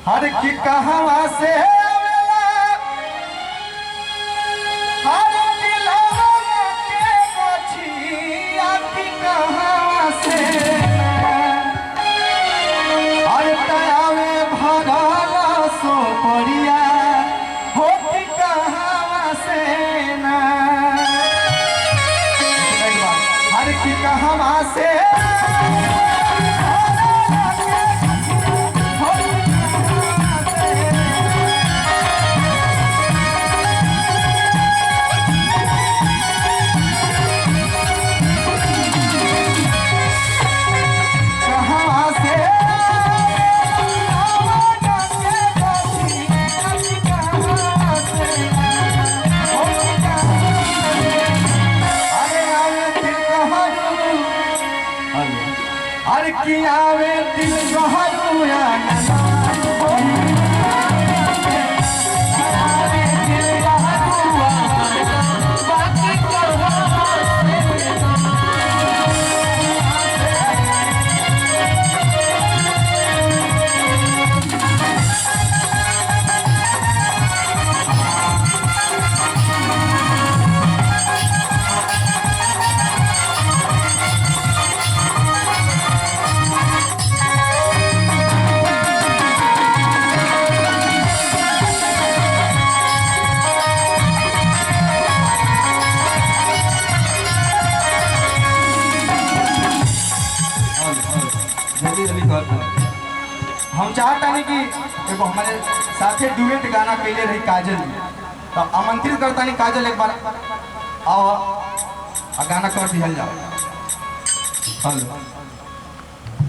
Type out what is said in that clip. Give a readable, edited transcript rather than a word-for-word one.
हर की कहवा से आवेला हर दिलवा के गोछिया की कहवा से हर तयावे भरला सो परिया हो की कहवा से ना हर की कहवा से हर की आवे दिल गहरुया हम चाहता नहीं कि एगो हमारे साथे डुएट गाना कैले रही काजल, तो आमंत्रित करता नहीं काजल एक बार आओ गाना कर दिया जाओ।